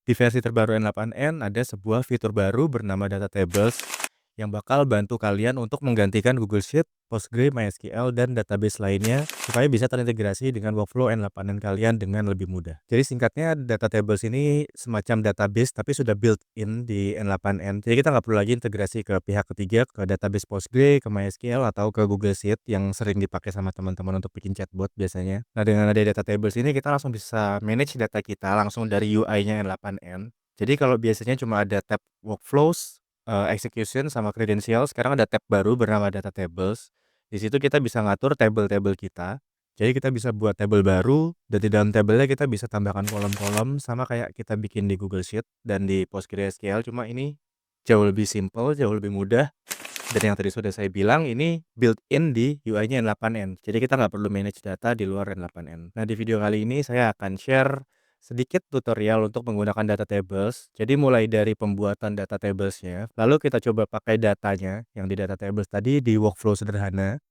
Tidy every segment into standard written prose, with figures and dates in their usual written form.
Di versi terbaru N8N ada sebuah fitur baru bernama Data Tables yang bakal bantu kalian untuk menggantikan Google Sheet, Postgre, MySQL, dan database lainnya supaya bisa terintegrasi dengan workflow N8N kalian dengan lebih mudah. Jadi singkatnya Data Tables ini semacam database tapi sudah built-in di N8N. Jadi kita nggak perlu lagi integrasi ke pihak ketiga, ke database Postgre, ke MySQL, atau ke Google Sheet yang sering dipakai sama teman-teman untuk bikin chatbot biasanya. Nah, dengan ada Data Tables ini kita langsung bisa manage data kita langsung dari UI-nya N8N. Jadi kalau biasanya cuma ada tab workflows, execution sama credentials, sekarang ada tab baru bernama Data Tables. Di situ kita bisa ngatur table-table kita. Jadi kita bisa buat table baru dan di dalam tabelnya kita bisa tambahkan kolom-kolom sama kayak kita bikin di Google Sheet dan di PostgreSQL, cuma ini jauh lebih simple, jauh lebih mudah. Dan yang tadi sudah saya bilang ini built-in di UI-nya N8N. Jadi kita nggak perlu manage data di luar N8N. Nah, di video kali ini saya akan share sedikit tutorial untuk menggunakan data tables. Jadi mulai dari pembuatan data tables-nya, lalu kita coba pakai datanya yang di data tables tadi di workflow sederhana.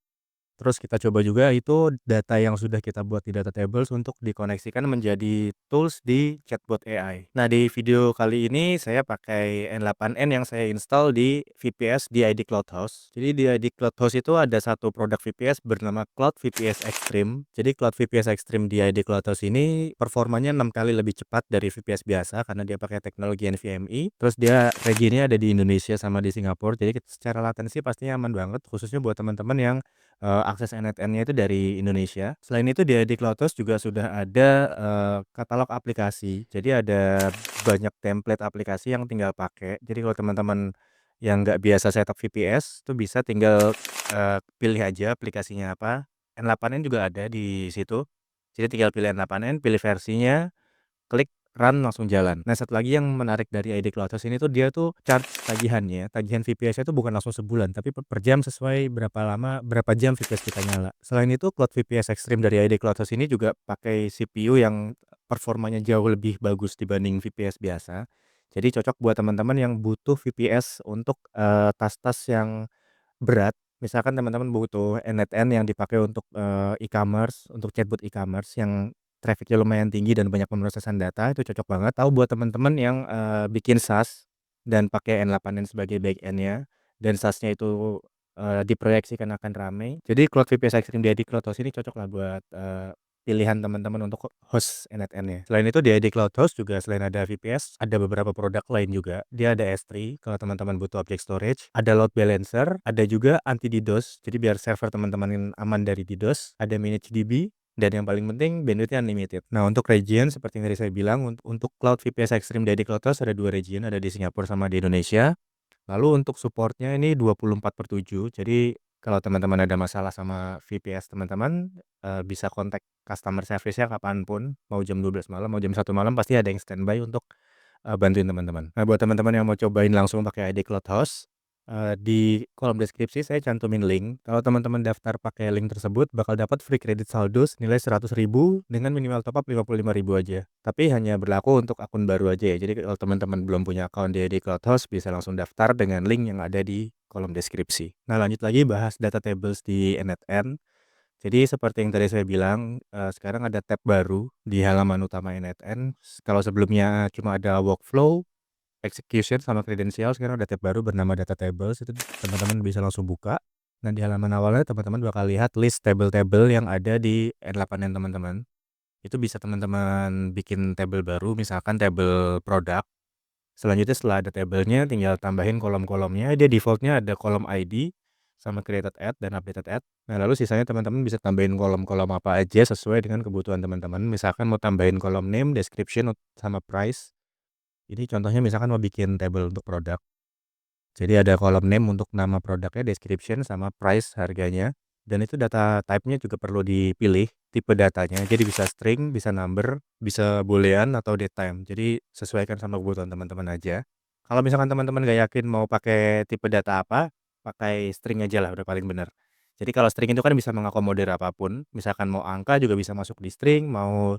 Terus kita coba juga itu data yang sudah kita buat di data tables untuk dikoneksikan menjadi tools di chatbot AI. Nah, di video kali ini saya pakai N8N yang saya install di VPS di ID Cloudhouse. Jadi di ID Cloudhouse itu ada satu produk VPS bernama Cloud VPS Extreme. Jadi Cloud VPS Extreme di ID Cloudhouse ini performanya 6 kali lebih cepat dari VPS biasa karena dia pakai teknologi NVMe. Terus dia regionnya ada di Indonesia sama di Singapura. Jadi secara latensi pastinya aman banget, khususnya buat teman-teman yang akses N8N-nya itu dari Indonesia. Selain itu di Cloudhouse juga sudah ada katalog aplikasi. Jadi ada banyak template aplikasi yang tinggal pakai. Jadi kalau teman-teman yang nggak biasa setup VPS tuh bisa tinggal pilih aja aplikasinya apa. N8N juga ada di situ. Jadi tinggal pilih N8N, pilih versinya, klik run langsung jalan. Nah, satu lagi yang menarik dari ID Cloudhouse ini tuh dia tuh charge tagihannya, tagihan VPS-nya tuh bukan langsung sebulan, tapi per jam sesuai berapa lama, berapa jam VPS kita nyala. Selain itu, Cloud VPS Extreme dari ID Cloudhouse ini juga pakai CPU yang performanya jauh lebih bagus dibanding VPS biasa. Jadi cocok buat teman-teman yang butuh VPS untuk tas-tas yang berat. Misalkan teman-teman butuh N8N yang dipakai untuk e-commerce, untuk chatbot e-commerce yang traffic-nya lumayan tinggi dan banyak pemrosesan data, itu cocok banget. Tahu buat teman-teman yang bikin SaaS dan pakai N8N sebagai back-end-nya dan SaaS-nya itu diproyeksikan akan ramai. Jadi Cloud VPS Extreme di Cloudhouse ini cocok lah buat pilihan teman-teman untuk host N8N-nya. Selain itu di Cloudhouse juga selain ada VPS, ada beberapa produk lain juga. Dia ada S3 kalau teman-teman butuh object storage, ada load balancer, ada juga anti DDoS. Jadi biar server teman-teman aman dari DDoS, ada ManageDB, dan yang paling penting bandwidth-nya unlimited. Nah, untuk region seperti yang tadi saya bilang, untuk Cloud VPS Extreme di Cloudhouse ada 2 region, ada di Singapura sama di Indonesia. Lalu untuk supportnya ini 24/7. Jadi kalau teman-teman ada masalah sama VPS teman-teman, bisa kontak customer service-nya kapanpun, mau jam 12 malam, mau jam 1 malam, pasti ada yang standby untuk bantuin teman-teman. Nah, buat teman-teman yang mau cobain langsung pakai ID Cloudhouse, di kolom deskripsi saya cantumin link. Kalau teman-teman daftar pakai link tersebut bakal dapat free kredit saldo senilai 100.000 dengan minimal top up 55.000 aja. Tapi hanya berlaku untuk akun baru aja ya. Jadi kalau teman-teman belum punya akun di ID Cloudhouse bisa langsung daftar dengan link yang ada di kolom deskripsi. Nah, lanjut lagi bahas data tables di N8N. Jadi seperti yang tadi saya bilang, sekarang ada tab baru di halaman utama N8N. Kalau sebelumnya cuma ada workflow, execution, sama credential, sekarang ada tab baru bernama Data Tables. Itu teman-teman bisa langsung buka. Dan di halaman awalnya teman-teman bakal lihat list table-table yang ada di N8N teman-teman. Itu bisa teman-teman bikin table baru, misalkan table produk. Selanjutnya setelah ada tabelnya tinggal tambahin kolom-kolomnya. Dia defaultnya ada kolom ID sama created add dan updated add. Nah, lalu sisanya teman-teman bisa tambahin kolom-kolom apa aja sesuai dengan kebutuhan teman-teman. Misalkan mau tambahin kolom name, description, sama price. Ini contohnya misalkan mau bikin table untuk produk. Jadi ada kolom name untuk nama produknya, description, sama price harganya. Dan itu data type-nya juga perlu dipilih tipe datanya. Jadi bisa string, bisa number, bisa boolean atau datetime. Jadi sesuaikan sama kebutuhan teman-teman aja. Kalau misalkan teman-teman gak yakin mau pakai tipe data apa, pakai string aja lah udah paling benar. Jadi kalau string itu kan bisa mengakomodir apapun. Misalkan mau angka juga bisa masuk di string, mau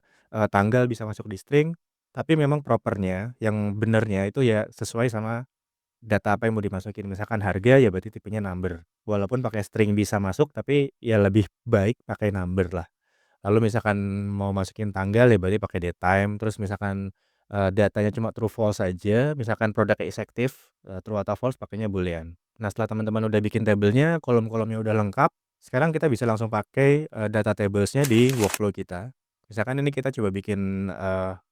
tanggal bisa masuk di string. Tapi memang propernya, yang benernya itu ya sesuai sama data apa yang mau dimasukin. Misalkan harga ya berarti tipenya number. Walaupun pakai string bisa masuk tapi ya lebih baik pakai number lah. Lalu misalkan mau masukin tanggal ya berarti pakai date time. Terus misalkan datanya cuma true false saja, misalkan produknya is active, true atau false pakainya boolean. Nah, setelah teman-teman udah bikin tabelnya, kolom-kolomnya udah lengkap, sekarang kita bisa langsung pakai, data tables-nya di workflow kita. Misalkan ini kita coba bikin,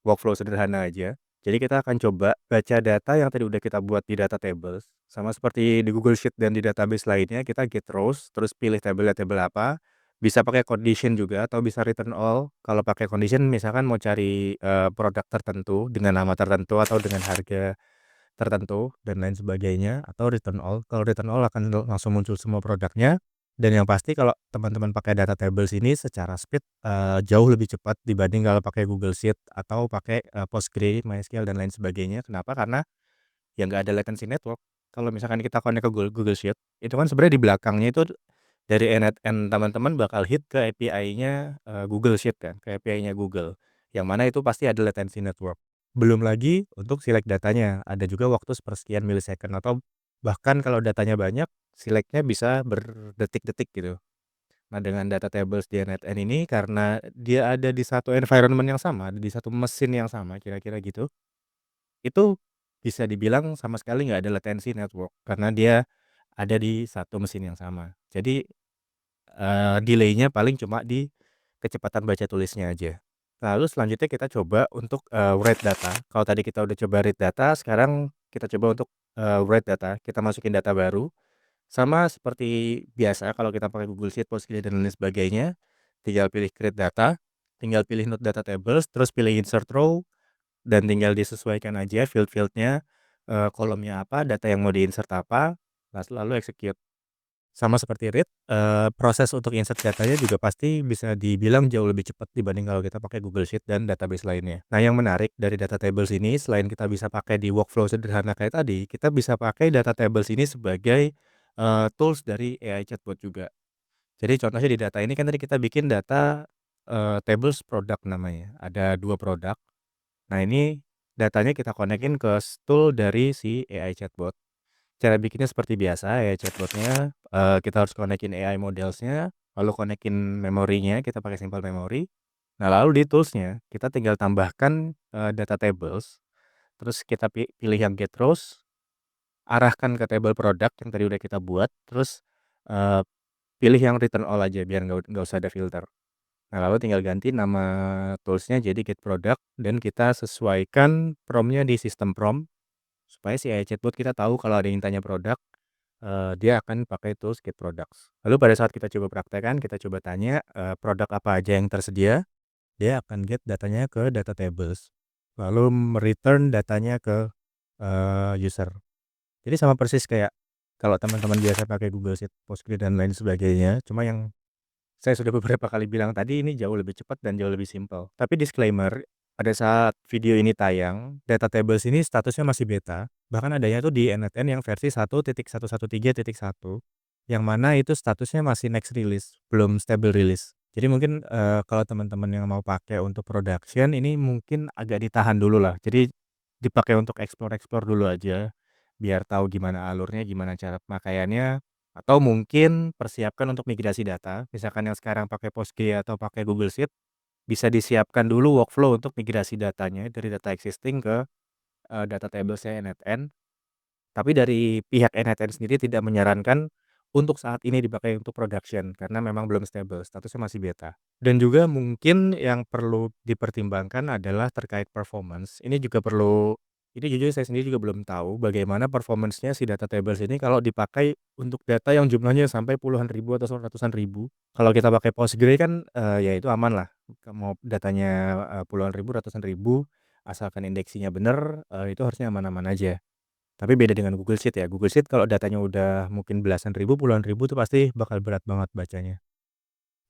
workflow sederhana aja. Jadi kita akan coba baca data yang tadi udah kita buat di data tables, sama seperti di Google Sheet dan di database lainnya, kita get rows, terus pilih tabelnya tabel apa, bisa pakai condition juga atau bisa return all. Kalau pakai condition misalkan mau cari, produk tertentu dengan nama tertentu atau dengan harga tertentu dan lain sebagainya, atau return all. Kalau return all akan langsung muncul semua produknya, dan yang pasti kalau teman-teman pakai data tables ini secara speed, jauh lebih cepat dibanding kalau pakai Google Sheet atau pakai, Postgre, MySQL dan lain sebagainya. Kenapa? Karena ya nggak ada latency network. Kalau misalkan kita connect ke Google Sheet, itu kan sebenarnya di belakangnya itu dari NetN teman-teman bakal hit ke API-nya, Google Sheet kan, ke API-nya Google, yang mana itu pasti ada latency network. Belum lagi untuk select datanya, ada juga waktu sepersekian milisecond atau bahkan kalau datanya banyak, select-nya bisa berdetik-detik gitu. Nah, dengan data tables di NetN ini karena dia ada di satu environment yang sama, ada di satu mesin yang sama kira-kira gitu, itu bisa dibilang sama sekali nggak ada latency network karena dia ada di satu mesin yang sama. Jadi delay-nya paling cuma di kecepatan baca tulisnya aja. Lalu selanjutnya kita coba untuk, write data. Kalau tadi kita udah coba read data, sekarang kita coba untuk, write data. Kita masukin data baru, sama seperti biasa kalau kita pakai Google Sheet, Postgre, dan lain sebagainya. Tinggal pilih create data, tinggal pilih node data tables, terus pilih insert row, dan tinggal disesuaikan aja field-field-nya, kolomnya apa, data yang mau di-insert apa, lalu execute. Sama seperti read, proses untuk insert datanya juga pasti bisa dibilang jauh lebih cepat dibanding kalau kita pakai Google Sheet dan database lainnya. Nah, yang menarik dari data tables ini selain kita bisa pakai di workflow sederhana kayak tadi, kita bisa pakai data tables ini sebagai, tools dari AI chatbot juga. Jadi contohnya di data ini kan tadi kita bikin data, tables produk namanya, ada 2 produk. Nah, ini datanya kita konekin ke tool dari si AI chatbot. Cara bikinnya seperti biasa ya chatbotnya, kita harus konekin AI modelsnya, lalu konekin memorinya, kita pakai simple memory. Nah, lalu di toolsnya kita tinggal tambahkan, data tables, terus kita pilih yang get rows, arahkan ke table produk yang tadi udah kita buat, terus, eee, pilih yang return all aja biar nggak usah ada filter. Nah, lalu tinggal ganti nama toolsnya jadi get product dan kita sesuaikan prompt-nya di sistem prompt, supaya si AI chatbot kita tahu kalau ada yang tanya produk, dia akan pakai tools get products. Lalu pada saat kita coba praktekkan, kita coba tanya, produk apa aja yang tersedia, dia akan get datanya ke data tables, lalu return datanya ke, user. Jadi sama persis kayak kalau teman-teman biasa pakai Google Sheet, Postgre dan lain sebagainya, cuma yang saya sudah beberapa kali bilang tadi ini jauh lebih cepat dan jauh lebih simpel. Tapi disclaimer, pada saat video ini tayang, data tables ini statusnya masih beta. Bahkan adanya tuh di NetN yang versi 1.113.1, yang mana itu statusnya masih next release, belum stable release. Jadi mungkin, kalau teman-teman yang mau pakai untuk production ini mungkin agak ditahan dulu lah. Jadi dipakai untuk explore-explore dulu aja, biar tahu gimana alurnya, gimana cara pemakaiannya. Atau mungkin persiapkan untuk migrasi data, misalkan yang sekarang pakai Postgre atau pakai Google Sheet, bisa disiapkan dulu workflow untuk migrasi datanya dari data existing ke, data tables-nya NetN. Tapi dari pihak NetN sendiri tidak menyarankan untuk saat ini dipakai untuk production, karena memang belum stable, statusnya masih beta. Dan juga mungkin yang perlu dipertimbangkan adalah terkait performance. Ini jujur saya sendiri juga belum tahu bagaimana performance-nya si data tables ini kalau dipakai untuk data yang jumlahnya sampai puluhan ribu atau ratusan ribu. Kalau kita pakai Postgre kan, ya itu aman lah, mau datanya, puluhan ribu, ratusan ribu, asalkan indeksinya bener, itu harusnya aman-aman aja. Tapi beda dengan Google Sheet ya, Google Sheet kalau datanya udah mungkin belasan ribu, puluhan ribu tuh pasti bakal berat banget bacanya.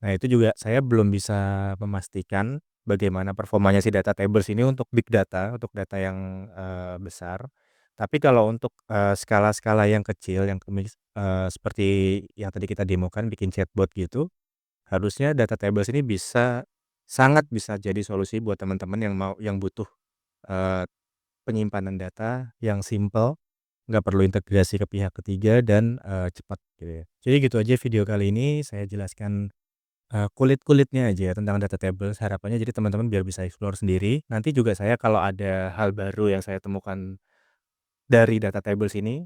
Nah, itu juga saya belum bisa memastikan bagaimana performanya si data tables ini untuk big data, untuk data yang, besar. Tapi kalau untuk, skala-skala yang kecil yang seperti yang tadi kita demokan bikin chatbot gitu, harusnya data tables ini sangat bisa jadi solusi buat teman-teman yang butuh, eee, penyimpanan data yang simple, nggak perlu integrasi ke pihak ketiga dan, cepat gitu ya. Jadi gitu aja video kali ini saya jelaskan kulit-kulitnya aja ya tentang data tables, harapannya jadi teman-teman biar bisa explore sendiri. Nanti juga saya kalau ada hal baru yang saya temukan dari data tables ini,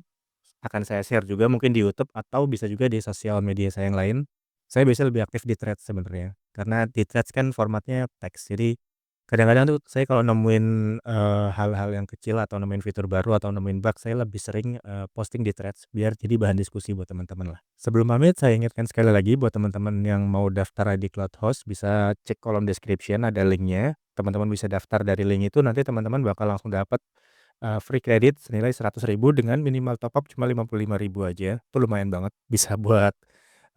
akan saya share juga mungkin di YouTube atau bisa juga di sosial media saya yang lain. Saya biasanya lebih aktif di Threads sebenarnya, karena di Threads kan formatnya teks. Jadi kadang-kadang tuh saya kalau nemuin, hal-hal yang kecil atau nemuin fitur baru atau nemuin bug, saya lebih sering, posting di Threads biar jadi bahan diskusi buat teman-teman lah. Sebelum pamit saya ingatkan sekali lagi buat teman-teman yang mau daftar di Clubhouse bisa cek kolom description ada linknya. Teman-teman bisa daftar dari link itu nanti teman-teman bakal langsung dapat free credit senilai 100.000 dengan minimal top up cuma 55.000 aja. Itu lumayan banget, bisa buat,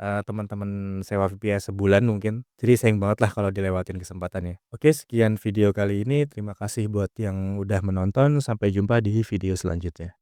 teman-teman sewa VPS sebulan mungkin. Jadi sayang banget lah kalau dilewatin kesempatannya. Oke, sekian video kali ini. Terima kasih buat yang udah menonton. Sampai jumpa di video selanjutnya.